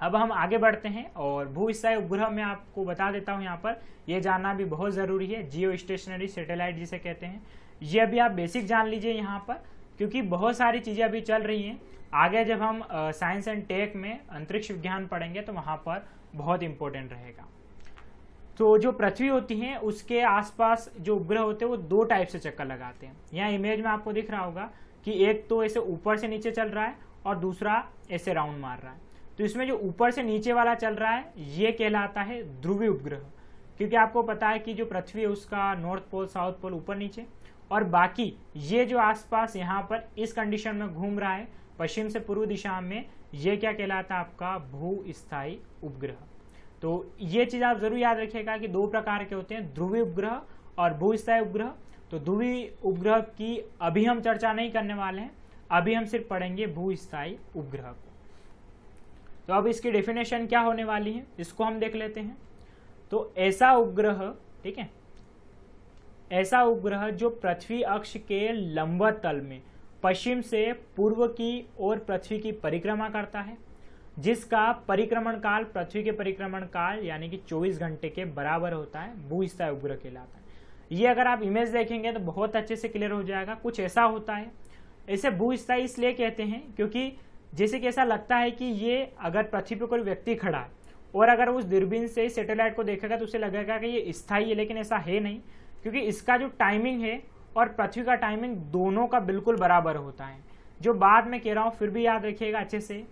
अब हम आगे बढ़ते हैं और भूस्थायी उपग्रह में आपको बता देता हूँ, यहाँ पर ये जानना भी बहुत ज़रूरी है, जियो स्टेशनरी सैटेलाइट जिसे कहते हैं। ये अभी आप बेसिक जान लीजिए यहाँ पर, क्योंकि बहुत सारी चीज़ें अभी चल रही हैं। आगे जब हम साइंस एंड टेक में अंतरिक्ष विज्ञान पढ़ेंगे तो वहाँ पर बहुत इंपॉर्टेंट रहेगा। तो जो पृथ्वी होती है उसके आसपास जो उपग्रह होते हैं वो 2 टाइप से चक्कर लगाते हैं। यहाँ इमेज में आपको दिख रहा होगा कि एक तो ऐसे ऊपर से नीचे चल रहा है और दूसरा ऐसे राउंड मार रहा है। तो इसमें जो ऊपर से नीचे वाला चल रहा है ये कहलाता है ध्रुवीय उपग्रह, क्योंकि आपको पता है कि जो पृथ्वी है उसका नॉर्थ पोल साउथ पोल ऊपर नीचे, और बाकी ये जो आसपास यहाँ पर इस कंडीशन में घूम रहा है पश्चिम से पूर्व दिशा में, ये क्या कहलाता है आपका भूस्थायी उपग्रह। तो ये चीज़ आप जरूर याद रखिएगा कि 2 प्रकार के होते हैं, ध्रुवीय उपग्रह और भूस्थायी उपग्रह। तो ध्रुवीय उपग्रह की अभी हम चर्चा नहीं करने वाले हैं, अभी हम सिर्फ पढ़ेंगे भूस्थायी उपग्रह को। तो अब इसकी डेफिनेशन क्या होने वाली है इसको हम देख लेते हैं। तो ऐसा उपग्रह, ठीक है, ऐसा उपग्रह जो पृथ्वी अक्ष के लंबवत तल में पश्चिम से पूर्व की ओर पृथ्वी की परिक्रमा करता है, जिसका परिक्रमण काल पृथ्वी के परिक्रमण काल यानी कि 24 घंटे के बराबर होता है, भूस्थायी उपग्रह कहलाता है। ये अगर आप इमेज देखेंगे तो बहुत अच्छे से क्लियर हो जाएगा। कुछ ऐसा होता है, इसे भूस्थायी इसलिए कहते हैं क्योंकि जैसे कि ऐसा लगता है कि ये अगर पृथ्वी पर कोई व्यक्ति खड़ा है और अगर उस दूरबीन से सैटेलाइट को देखेगा तो उसे लगेगा कि ये स्थायी है, लेकिन ऐसा है नहीं, क्योंकि इसका जो टाइमिंग है और पृथ्वी का टाइमिंग दोनों का बिल्कुल बराबर होता है। जो बात मैं कह रहा हूँ फिर भी याद रखिएगा अच्छे से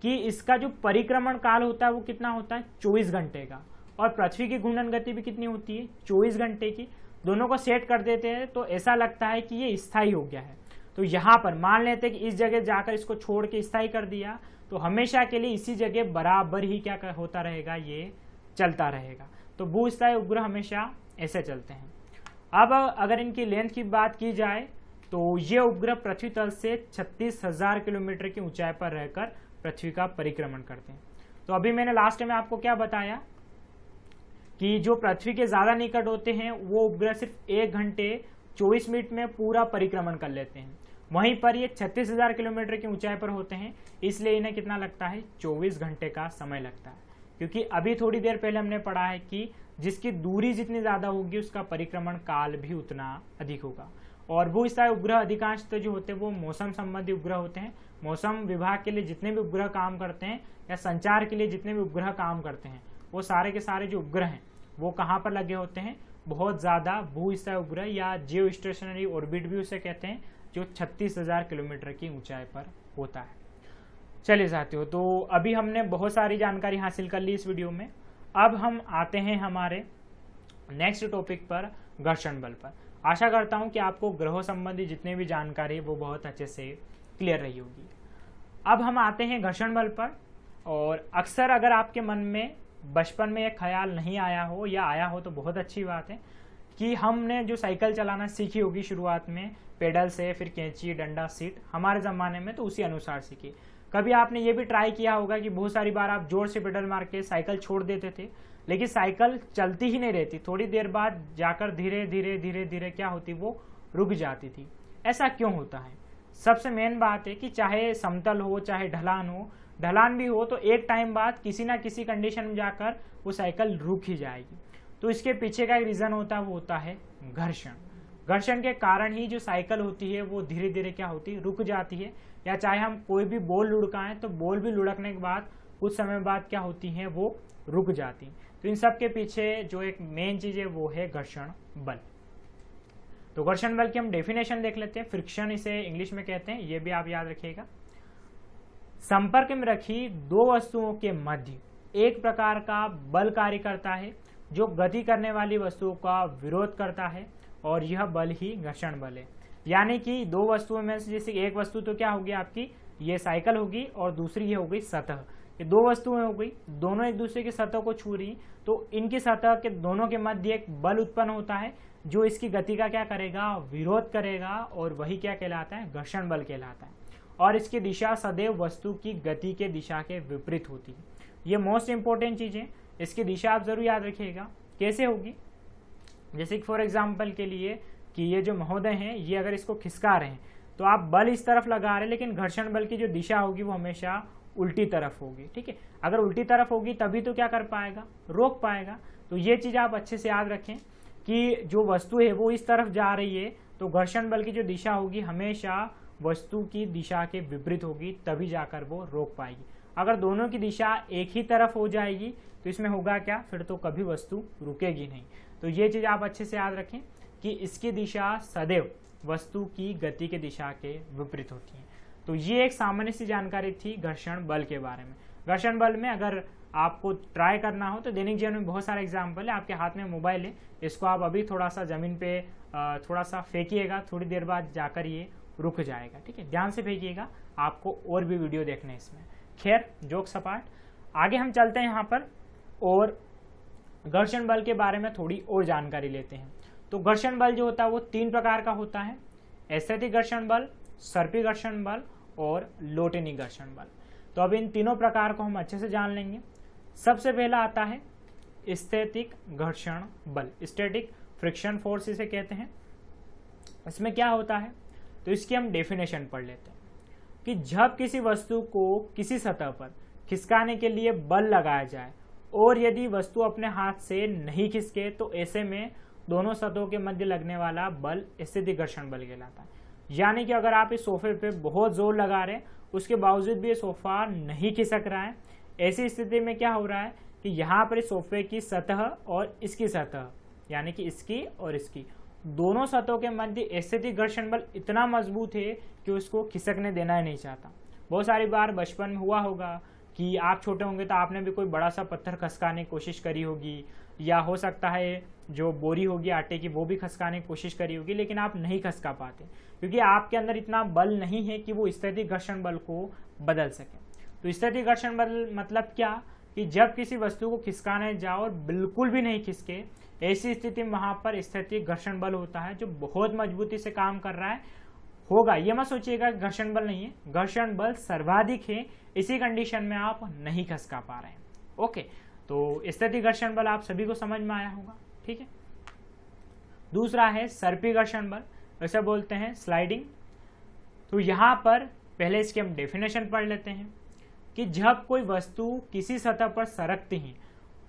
कि इसका जो परिक्रमण काल होता है वो कितना होता है, 24 घंटे का, और पृथ्वी की घूर्णन गति भी कितनी होती है, 24 घंटे की। दोनों को सेट कर देते हैं तो ऐसा लगता है कि ये स्थायी हो गया है। तो यहाँ पर मान लेते हैं कि इस जगह जाकर इसको छोड़ के स्थायी कर दिया तो हमेशा के लिए इसी जगह बराबर ही क्या होता रहेगा, ये चलता रहेगा। तो भूस्थायी उपग्रह हमेशा ऐसे चलते हैं। अब अगर इनकी लेंथ की बात की जाए तो ये उपग्रह पृथ्वी तल से 36,000 किलोमीटर की ऊंचाई पर रहकर पृथ्वी का परिक्रमण करते हैं। तो अभी मैंने लास्ट में आपको क्या बताया कि जो पृथ्वी के ज्यादा निकट होते हैं वो उपग्रह सिर्फ 1 घंटे 24 मिनट में पूरा परिक्रमण कर लेते हैं, वहीं पर ये 36,000 किलोमीटर की ऊंचाई पर होते हैं, इसलिए इन्हें कितना लगता है, 24 घंटे का समय लगता है। क्योंकि अभी थोड़ी देर पहले हमने पढ़ा है कि जिसकी दूरी जितनी ज्यादा होगी उसका परिक्रमण काल भी उतना अधिक होगा। और भूस्थायी उपग्रह अधिकांश तो जो होते हैं वो मौसम संबंधी उपग्रह होते हैं। मौसम विभाग के लिए जितने भी उपग्रह काम करते हैं या संचार के लिए जितने भी उपग्रह काम करते हैं वो सारे के सारे जो उपग्रह हैं वो कहाँ पर लगे होते हैं, बहुत ज़्यादा भूस्थायी उपग्रह या जियो स्टेशनरी ऑर्बिट भी उसे कहते हैं, जो 36,000 किलोमीटर की ऊंचाई पर होता है। चलिए साथियों, तो अभी हमने बहुत सारी जानकारी हासिल कर ली इस वीडियो में। अब हम आते हैं हमारे नेक्स्ट टॉपिक पर, घर्षण बल पर। आशा करता हूं कि आपको ग्रहों संबंधी जितने भी जानकारी है वो बहुत अच्छे से क्लियर रही होगी। अब हम आते हैं घर्षण बल पर। और अक्सर अगर आपके मन में बचपन में एक ख्याल नहीं आया हो या आया हो तो बहुत अच्छी बात है कि हमने जो साइकिल चलाना सीखी होगी शुरुआत में पेडल से, फिर कैंची, डंडा, सीट, हमारे ज़माने में तो उसी अनुसार सीखी। कभी आपने ये भी ट्राई किया होगा कि बहुत सारी बार आप जोर से पेडल मार के साइकिल छोड़ देते थे, लेकिन साइकिल चलती ही नहीं रहती, थोड़ी देर बाद जाकर धीरे धीरे धीरे धीरे क्या होती, वो रुक जाती थी। ऐसा क्यों होता है? सबसे मेन बात है कि चाहे समतल हो चाहे ढलान हो, ढलान भी हो तो एक टाइम बाद किसी ना किसी कंडीशन में जाकर वो साइकिल रुक ही जाएगी। तो इसके पीछे का एक रीज़न होता है, वो होता है घर्षण। घर्षण के कारण ही जो साइकिल होती है वो धीरे धीरे क्या होती है, रुक जाती है। या चाहे हम कोई भी बॉल लुढ़काएं तो बॉल भी लुढ़कने के बाद कुछ समय बाद क्या होती है, वो रुक जाती। तो इन सब के पीछे जो एक मेन चीज़ है वो है घर्षण बल। तो घर्षण बल की हम डेफिनेशन देख लेते हैं। फ्रिक्शन इसे इंग्लिश में कहते हैं, ये भी आप याद रखिएगा। संपर्क में रखी दो वस्तुओं के मध्य एक प्रकार का बल कार्य करता है जो गति करने वाली वस्तुओं का विरोध करता है, और यह बल ही घर्षण बल है। यानी कि दो वस्तुओं में से जैसे एक वस्तु तो क्या होगी आपकी, ये साइकिल होगी, और दूसरी ये हो गई सतह। ये दो वस्तुएं हो गई, दोनों एक दूसरे की सतह को छू रही, तो इनकी सतह के दोनों के मध्य एक बल उत्पन्न होता है जो इसकी गति का क्या करेगा, विरोध करेगा, और वही क्या कहलाता है, घर्षण बल कहलाता है। और इसकी दिशा सदैव वस्तु की गति के दिशा के विपरीत होती है। ये मोस्ट इंपॉर्टेंट चीज है, इसकी दिशा आप जरूर याद रखिएगा। कैसे होगी? जैसे कि फॉर एग्जाम्पल के लिए कि ये जो महोदय हैं, ये अगर इसको खिसका रहे हैं तो आप बल इस तरफ लगा रहे हैं, लेकिन घर्षण बल की जो दिशा होगी वो हमेशा उल्टी तरफ होगी। ठीक है, अगर उल्टी तरफ होगी तभी तो क्या कर पाएगा, रोक पाएगा। तो ये चीज आप अच्छे से याद रखें कि जो वस्तु है वो इस तरफ जा रही है, तो घर्षण बल की जो दिशा होगी हमेशा वस्तु की दिशा के विपरीत होगी, तभी जाकर वो रोक पाएगी। अगर दोनों की दिशा एक ही तरफ हो जाएगी तो इसमें होगा क्या, फिर तो कभी वस्तु रुकेगी नहीं। तो ये चीज आप अच्छे से याद रखें कि इसकी दिशा सदैव वस्तु की गति के दिशा के विपरीत होती है। तो ये एक सामान्य सी जानकारी थी घर्षण बल के बारे में। घर्षण बल में अगर आपको ट्राई करना हो तो दैनिक जीवन में बहुत सारे एग्जाम्पल है। आपके हाथ में मोबाइल है, इसको आप अभी थोड़ा सा जमीन पे थोड़ा सा फेंकिएगा, थोड़ी देर बाद जाकर ये रुक जाएगा। ठीक है, ध्यान से फेंकिएगा, आपको और भी वीडियो देखने इसमें। खैर, जोक सपाट, आगे हम चलते हैं यहाँ पर और घर्षण बल के बारे में थोड़ी और जानकारी लेते हैं। तो घर्षण बल जो होता है वो तीन प्रकार का होता है, स्थैतिक घर्षण बल, सर्पी घर्षण बल और लोटेनी घर्षण बल। तो अब इन तीनों प्रकार को हम अच्छे से जान लेंगे। सबसे पहला आता है स्थैतिक घर्षण बल, स्टैटिक फ्रिक्शन फोर्स इसे कहते हैं। इसमें क्या होता है, तो इसकी हम डेफिनेशन पढ़ लेते हैं कि जब किसी वस्तु को किसी सतह पर खिसकाने के लिए बल लगाया जाए और यदि वस्तु अपने हाथ से नहीं खिसके तो ऐसे में दोनों सतहों के मध्य लगने वाला बल स्थैतिक घर्षण बल कहलाता है। यानी कि अगर आप इस सोफे पे बहुत जोर लगा रहे हैं, उसके बावजूद भी ये सोफा नहीं खिसक रहा है, ऐसी स्थिति में क्या हो रहा है कि यहाँ पर इस सोफे की सतह और इसकी सतह, यानी कि इसकी और इसकी दोनों सतहों के मध्य स्थैतिक घर्षण बल इतना मजबूत है कि उसको खिसकने देना ही नहीं चाहता। बहुत सारी बार बचपन में हुआ होगा कि आप छोटे होंगे तो आपने भी कोई बड़ा सा पत्थर खसकाने की कोशिश करी होगी, या हो सकता है जो बोरी होगी आटे की वो भी खसकाने की कोशिश करी होगी, लेकिन आप नहीं खसका पाते क्योंकि आपके अंदर इतना बल नहीं है कि वो स्थैतिक घर्षण बल को बदल सके। तो स्थैतिक घर्षण बल मतलब क्या, कि जब किसी वस्तु को खिसकाने जाओ और बिल्कुल भी नहीं खिसके, ऐसी स्थिति में वहां पर स्थैतिक घर्षण बल होता है जो बहुत मजबूती से काम कर रहा है होगा। ये मत सोचिएगा घर्षण बल नहीं है, घर्षण बल सर्वाधिक है, इसी कंडीशन में आप नहीं खसका पा रहे हैं। ओके, तो स्थैतिक घर्षण बल आप सभी को समझ में आया होगा। ठीक है, दूसरा है सर्पी घर्षण बल, ऐसे बोलते हैं स्लाइडिंग। तो यहां पर पहले इसकी हम डेफिनेशन पढ़ लेते हैं कि जब कोई वस्तु किसी सतह पर सरकती है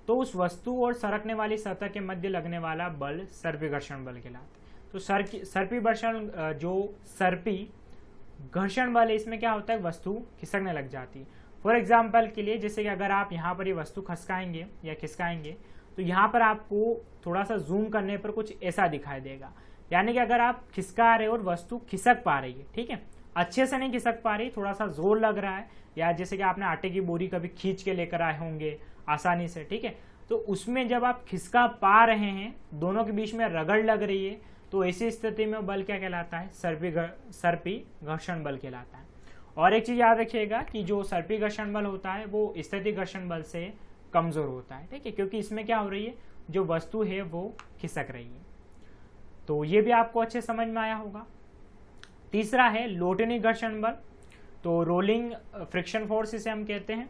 तो उस वस्तु और सरकने वाली सतह के मध्य लगने वाला बल सर्पी घर्षण बल कहलाता है। तो सर्पी घर्षण जो सर्पी घर्षण बल है, इसमें क्या होता है, वस्तु खिसकने लग जाती है। फॉर एग्जाम्पल के लिए जैसे कि अगर आप यहाँ पर ये वस्तु खसकाएंगे या खिसकाएंगे तो यहाँ पर आपको थोड़ा सा जूम करने पर कुछ ऐसा दिखाई देगा, यानी कि अगर आप खिसका रहे और वस्तु खिसक पा रही है, ठीक है, अच्छे से नहीं खिसक पा रही, थोड़ा सा जोर लग रहा है, या जैसे कि आपने आटे की बोरी कभी खींच के लेकर आए होंगे आसानी से, ठीक है, तो उसमें जब आप खिसका पा रहे हैं, दोनों के बीच में रगड़ लग रही है, तो ऐसी स्थिति में बल क्या कहलाता है, सर्पी घर्षण बल कहलाता है। और एक चीज याद रखिएगा कि जो सर्पी घर्षण बल होता है वो स्थैतिक घर्षण बल से कमजोर होता है। ठीक है, क्योंकि इसमें क्या हो रही है, जो वस्तु है वो खिसक रही है। तो ये भी आपको अच्छे समझ में आया होगा। तीसरा है लोटनी घर्षण बल, तो रोलिंग फ्रिक्शन फोर्स इसे हम कहते हैं।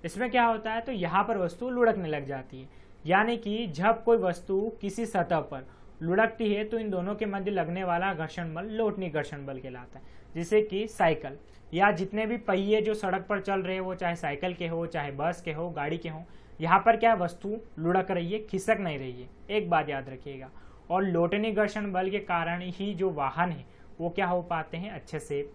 इसमें क्या होता है, तो यहाँ पर वस्तु लुढ़कने लग जाती है, यानी कि जब कोई वस्तु किसी सतह पर लुढ़कती है तो इन दोनों के मध्य लगने वाला घर्षण बल लोटनी घर्षण बल कहलाता है। जैसे कि साइकिल या जितने भी पहिए जो सड़क पर चल रहे हैं, वो चाहे साइकिल के हो, चाहे बस के हो, गाड़ी के हो, यहाँ पर क्या वस्तु लुढ़क रही है, खिसक नहीं रही है, एक बात याद रखिएगा। और लोटनी घर्षण बल के कारण ही जो वाहन है वो क्या हो पाते हैं, अच्छे से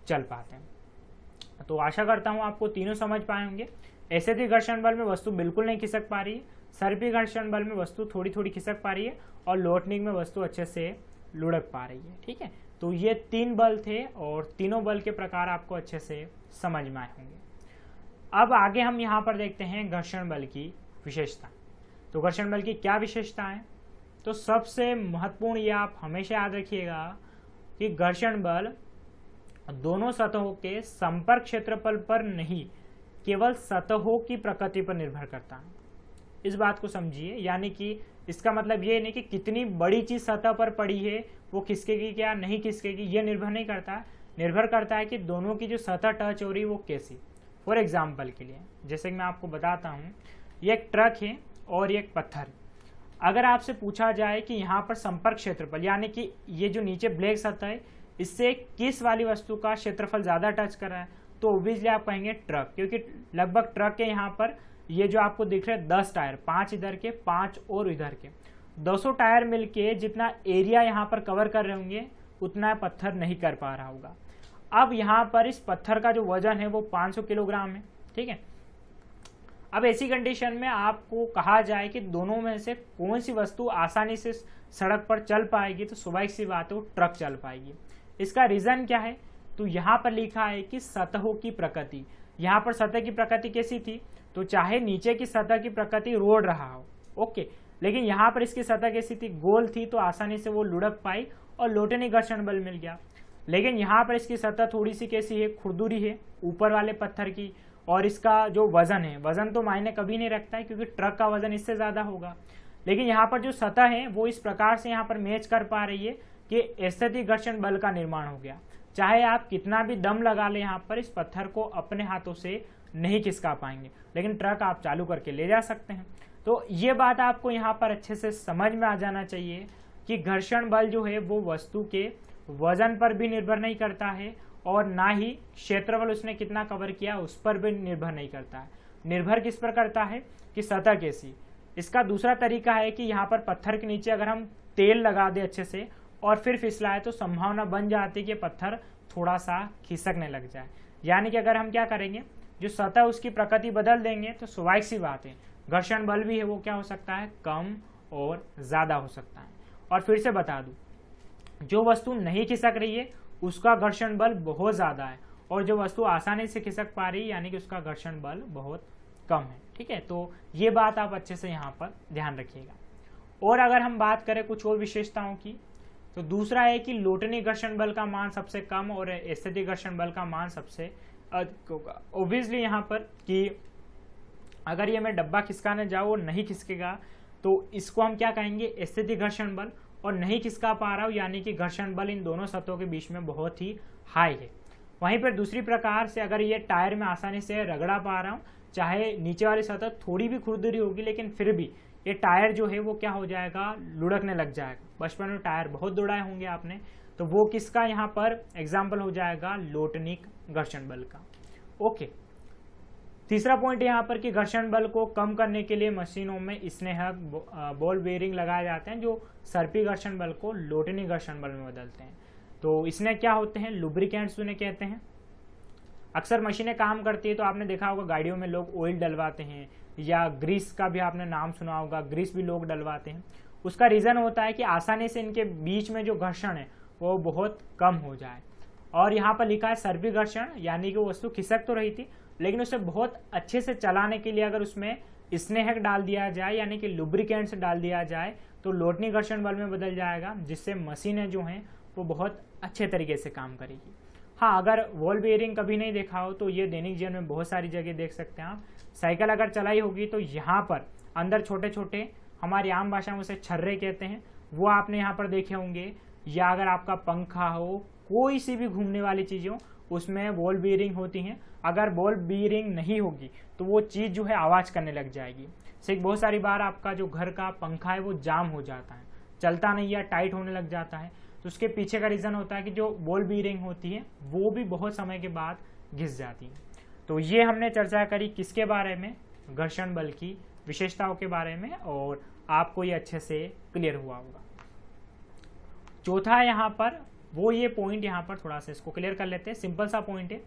चल पाते हैं। तो आशा करता हूँ आपको तीनों समझ पाए होंगे। ऐसे घर्षण बल में वस्तु बिल्कुल नहीं खिसक पा रही है, सर्पी घर्षण बल में वस्तु थोड़ी थोड़ी खिसक पा रही है, और लोटनी में वस्तु अच्छे से लुढ़क पा रही है। ठीक है, तो ये 3 बल थे और तीनों बल के प्रकार आपको अच्छे से समझ में आए होंगे। अब आगे हम यहाँ पर देखते हैं घर्षण बल की विशेषता। तो घर्षण बल की क्या विशेषता है, तो सबसे महत्वपूर्ण ये आप हमेशा याद रखिएगा कि घर्षण बल दोनों सतहों के संपर्क क्षेत्रफल पर नहीं, केवल सतहों की प्रकृति पर निर्भर करता है। इस बात को समझिए, यानी कि इसका मतलब ये नहीं कि कितनी बड़ी चीज सतह पर पड़ी है वो खिसकेगी क्या नहीं खिसकेगी, ये निर्भर नहीं करता। निर्भर करता है कि दोनों की जो सतह टच हो रही है वो कैसी। फॉर एग्जाम्पल के लिए जैसे कि मैं आपको बताता हूँ, ये एक ट्रक है और ये एक पत्थर। अगर आपसे पूछा जाए कि यहाँ पर संपर्क क्षेत्रफल, यानी कि ये जो नीचे ब्लैक सतह है इससे किस वाली वस्तु का क्षेत्रफल ज्यादा टच कर रहा है, तो ओब्वियसली आप कहेंगे ट्रक, क्योंकि लगभग ट्रक के यहाँ पर ये जो आपको दिख रहे हैं 10 टायर, 5 इधर के 5 और इधर के, 200 टायर मिलके जितना एरिया यहाँ पर कवर कर रहे होंगे उतना पत्थर नहीं कर पा रहा होगा। अब यहाँ पर इस पत्थर का जो वजन है वो 500 किलोग्राम है। ठीक है, अब ऐसी कंडीशन में आपको कहा जाए कि दोनों में से कौन सी वस्तु आसानी से सड़क पर चल पाएगी, तो स्वाभाविक सी बात है वो ट्रक चल पाएगी। इसका रीजन क्या है, तो यहाँ पर लिखा है कि सतहों की प्रकृति। यहाँ पर सतह की प्रकृति कैसी थी, तो चाहे नीचे की सतह की प्रकृति रोड रहा हो, ओके, लेकिन यहाँ पर इसकी सतह कैसी थी, गोल थी, तो आसानी से वो लुढ़क पाई और लोटनी घर्षण बल मिल गया। लेकिन यहाँ पर इसकी सतह थोड़ी सी कैसी है, खुरदुरी है ऊपर वाले पत्थर की, और इसका जो वजन है, वजन तो मायने कभी नहीं रखता है क्योंकि ट्रक का वजन इससे ज्यादा होगा। लेकिन यहाँ पर जो सतह है वो इस प्रकार से यहाँ पर मैच कर पा रही है कि स्थैतिक घर्षण बल का निर्माण हो गया। चाहे आप कितना भी दम लगा ले यहाँ पर, इस पत्थर को अपने हाथों से नहीं खिसका पाएंगे, लेकिन ट्रक आप चालू करके ले जा सकते हैं। तो ये बात आपको यहाँ पर अच्छे से समझ में आ जाना चाहिए कि घर्षण बल जो है वो वस्तु के वजन पर भी निर्भर नहीं करता है और ना ही क्षेत्रफल उसने कितना कवर किया उस पर भी निर्भर नहीं करता है। निर्भर किस पर करता है कि सतह कैसी। इसका दूसरा तरीका है कि यहाँ पर पत्थर के नीचे अगर हम तेल लगा दे अच्छे से और फिर फिसलाए तो संभावना बन जाती है कि पत्थर थोड़ा सा खिसकने लग जाए। यानी कि अगर हम क्या करेंगे, जो सतह उसकी प्रकृति बदल देंगे तो स्वाभाविक सी बात है घर्षण बल भी है वो क्या हो सकता है, कम और ज्यादा हो सकता है। और फिर से बता दूं, जो वस्तु नहीं खिसक रही है उसका घर्षण बल बहुत ज्यादा है, और जो वस्तु आसानी से खिसक पा रही है यानी कि उसका घर्षण बल बहुत कम है। ठीक है, तो ये बात आप अच्छे से यहाँ पर ध्यान रखिएगा। और अगर हम बात करें कुछ और विशेषताओं की, तो दूसरा है कि लोटनी घर्षण बल का मान सबसे कम और स्थैतिक घर्षण बल का मान सबसे अधिक होगा। ओब्वियसली यहाँ पर कि अगर ये मैं डब्बा खिसकाने जाऊँ और नहीं खिसकेगा तो इसको हम क्या कहेंगे, स्थैतिक घर्षण बल, और नहीं खिसका पा रहा हूँ यानी कि घर्षण बल इन दोनों सतहों के बीच में बहुत ही हाई है। वहीं पर दूसरी प्रकार से अगर ये टायर में आसानी से रगड़ा पा रहा हूँ, चाहे नीचे वाली सतह थोड़ी भी खुरदुरी होगी लेकिन फिर भी ये टायर जो है वो क्या हो जाएगा, लुढ़कने लग जाएगा। बचपन में टायर बहुत दौड़ाए होंगे आपने, तो वो किसका यहाँ पर एग्जाम्पल हो जाएगा, लोटनिक घर्षण बल का। ओके, तीसरा पॉइंट यहाँ पर कि घर्षण बल को कम करने के लिए मशीनों में स्नेहक बॉल बेयरिंग लगाए जाते हैं जो सर्पी घर्षण बल को लोटनी घर्षण बल में बदलते हैं। तो इसमें क्या होते हैं, लुब्रिकेंट्स उन्हें कहते हैं। अक्सर मशीनें काम करती है तो आपने देखा होगा गाड़ियों में लोग ऑयल डलवाते हैं, या ग्रीस का भी आपने नाम सुना होगा, ग्रीस भी लोग डलवाते हैं। उसका रीजन होता है कि आसानी से इनके बीच में जो घर्षण है वो बहुत कम हो जाए। और यहाँ पर लिखा है सर्पी घर्षण, यानी कि वो वस्तु खिसक तो रही थी लेकिन उसे बहुत अच्छे से चलाने के लिए अगर उसमें स्नेहक डाल दिया जाए यानी कि लुब्रिकेंट्स डाल दिया जाए तो लोटनी घर्षण बल में बदल जाएगा, जिससे मशीनें जो हैं वो बहुत अच्छे तरीके से काम करेगी। हाँ, अगर बॉल बेयरिंग कभी नहीं देखा हो तो ये दैनिक जीवन में बहुत सारी जगह देख सकते हैं आप। साइकिल अगर चलाई होगी तो यहाँ पर अंदर छोटे छोटे हमारी आम भाषा में उसे छर्रे कहते हैं, वो आपने यहाँ पर देखे होंगे। या अगर आपका पंखा हो, कोई सी भी घूमने वाली चीज़ हो, उसमें बॉल बीयरिंग होती हैं। अगर बॉल बीयरिंग नहीं होगी तो वो चीज़ जो है आवाज़ करने लग जाएगी। सिर्फ बहुत सारी बार आपका जो घर का पंखा है वो जाम हो जाता है, चलता नहीं या टाइट होने लग जाता है। तो उसके पीछे का रीज़न होता है कि जो बॉल बीयरिंग होती है वो भी बहुत समय के बाद घिस जाती है। तो ये हमने चर्चा करी किसके बारे में, घर्षण बल की विशेषताओं के बारे में, और आपको ये अच्छे से क्लियर हुआ होगा। चौथा यहाँ पर वो ये पॉइंट, यहाँ पर थोड़ा सा इसको क्लियर कर लेते हैं। सिंपल सा पॉइंट है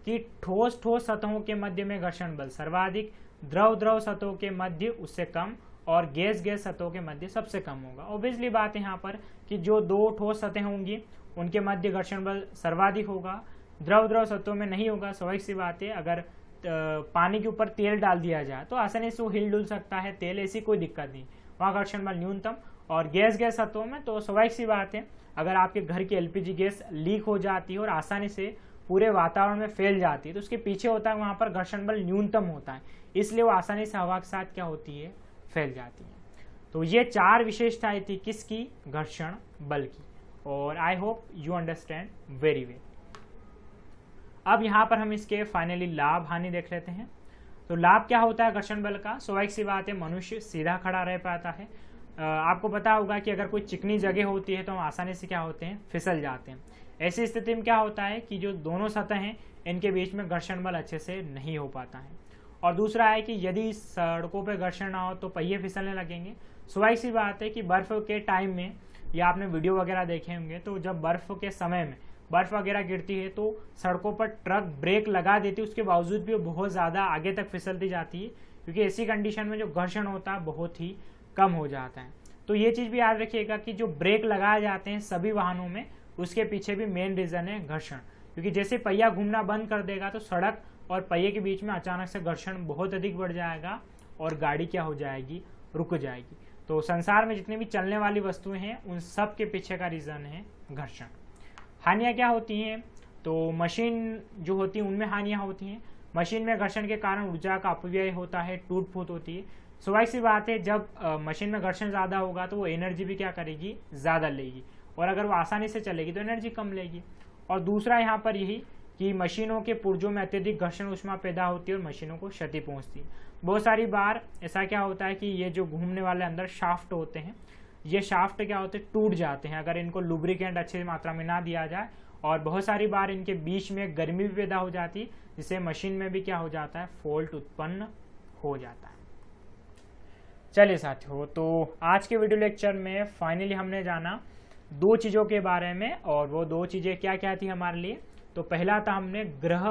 कि ठोस सतहों के मध्य में घर्षण बल सर्वाधिक, द्रव सतहों के मध्य उससे कम, और गैस सतहों के मध्य सबसे कम होगा। ऑब्वियसली बात है यहाँ पर कि जो दो ठोस सतहें होंगी उनके मध्य घर्षण बल सर्वाधिक होगा, द्रव सतहों में नहीं होगा। स्वाभाविक सी बात है, अगर पानी के ऊपर तेल डाल दिया जाए तो आसानी से वो हिल डुल सकता है तेल, ऐसी कोई दिक्कत नहीं, वहाँ घर्षण बल न्यूनतम। और गैस सतहों में तो स्वाभाविक सी बात है, अगर आपके घर की एलपीजी गैस लीक हो जाती है और आसानी से पूरे वातावरण में फैल जाती है तो उसके पीछे होता है वहाँ पर घर्षण बल न्यूनतम होता है, इसलिए वो आसानी से हवा के साथ क्या होती है, फैल जाती है। तो ये 4 विशेषताएं थी किसकी, घर्षण बल की। और I hope you understand very well. अब यहाँ पर हम इसके फाइनली लाभ हानि देख लेते हैं। तो लाभ क्या होता है घर्षण बल का, स्वाभाविक सी बात है, मनुष्य सीधा खड़ा रह पाता है। आपको पता होगा कि अगर कोई चिकनी जगह होती है तो हम आसानी से क्या होते हैं, फिसल जाते हैं। ऐसी स्थिति में क्या होता है कि जो दोनों सतह हैं इनके बीच में घर्षण बल अच्छे से नहीं हो पाता है। और दूसरा है कि यदि सड़कों पर घर्षण ना हो तो पहिए फिसलने लगेंगे। स्वाभाविक सी बात है कि बर्फ के टाइम में, या आपने वीडियो वगैरह देखे होंगे, तो जब बर्फ के समय में बर्फ वगैरह गिरती है तो सड़कों पर ट्रक ब्रेक लगा देती है, उसके बावजूद भी वो बहुत ज़्यादा आगे तक फिसलती जाती है, क्योंकि ऐसी कंडीशन में जो घर्षण होता है बहुत ही कम हो जाता है। तो ये चीज़ भी याद रखिएगा कि जो ब्रेक लगाए जाते हैं सभी वाहनों में, उसके पीछे भी मेन रीज़न है घर्षण। क्योंकि जैसे पहिया घूमना बंद कर देगा तो सड़क और पहिए के बीच में अचानक से घर्षण बहुत अधिक बढ़ जाएगा और गाड़ी क्या हो जाएगी, रुक जाएगी। तो संसार में जितनी भी चलने वाली वस्तुएं हैं उन सब के पीछे का रीज़न है घर्षण। हानियाँ क्या होती हैं, तो मशीन जो होती है उनमें हानियाँ होती हैं। मशीन में घर्षण के कारण ऊर्जा का अपव्यय होता है, टूट फूट होती है। स्वाभाविक सी बात है, जब मशीन में घर्षण ज़्यादा होगा तो वो एनर्जी भी क्या करेगी, ज़्यादा लेगी, और अगर वो आसानी से चलेगी तो एनर्जी कम लेगी। और दूसरा यहाँ पर यही कि मशीनों के पुर्जों में अत्यधिक घर्षण ऊष्मा पैदा होती है और मशीनों को क्षति पहुँचती है। बहुत सारी बार ऐसा क्या होता है कि ये जो घूमने वाले अंदर शाफ्ट होते हैं, ये शाफ्ट क्या होते हैं, टूट जाते हैं अगर इनको लुब्रिकेंट अच्छी मात्रा में ना दिया जाए। और बहुत सारी बार इनके बीच में गर्मी भी पैदा हो जाती है, जिससे मशीन में भी क्या हो जाता है, फॉल्ट उत्पन्न हो जाता है। चलिए साथियों, तो आज के वीडियो लेक्चर में फाइनली हमने जाना 2 चीज़ों के बारे में, और वो 2 चीज़ें क्या क्या थी हमारे लिए। तो पहला था हमने ग्रह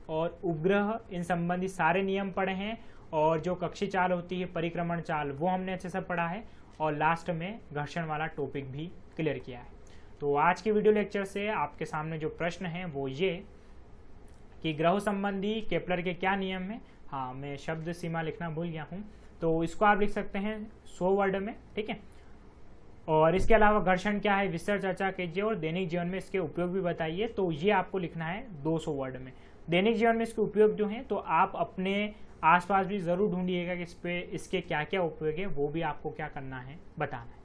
और उपग्रह, इन संबंधी सारे नियम पढ़े हैं, और जो कक्षीय चाल होती है, परिक्रमण चाल, वो हमने अच्छे से पढ़ा है, और लास्ट में घर्षण वाला टॉपिक भी क्लियर किया है। तो आज के वीडियो लेक्चर से आपके सामने जो प्रश्न है वो ये कि ग्रहों संबंधी केपलर के क्या नियम है। हाँ, मैं शब्द सीमा लिखना भूल गया हूँ, तो इसको आप लिख सकते हैं 100 वर्ड में, ठीक है। और इसके अलावा घर्षण क्या है विस्तृत चर्चा कीजिए, और दैनिक जीवन में इसके उपयोग भी बताइए। तो ये आपको लिखना है 200 वर्ड में। दैनिक जीवन में इसके उपयोग जो हैं तो आप अपने आसपास भी ज़रूर ढूंढिएगा कि इसके क्या क्या उपयोग है, वो भी आपको क्या करना है, बताना है।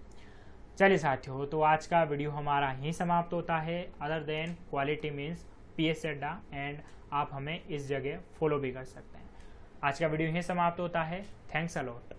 चलिए साथियों, तो आज का वीडियो हमारा यहीं समाप्त होता है। Other than quality means PS अड्डा, एंड आप हमें इस जगह फॉलो भी कर सकते हैं। आज का वीडियो यहीं समाप्त होता है। Thanks a lot.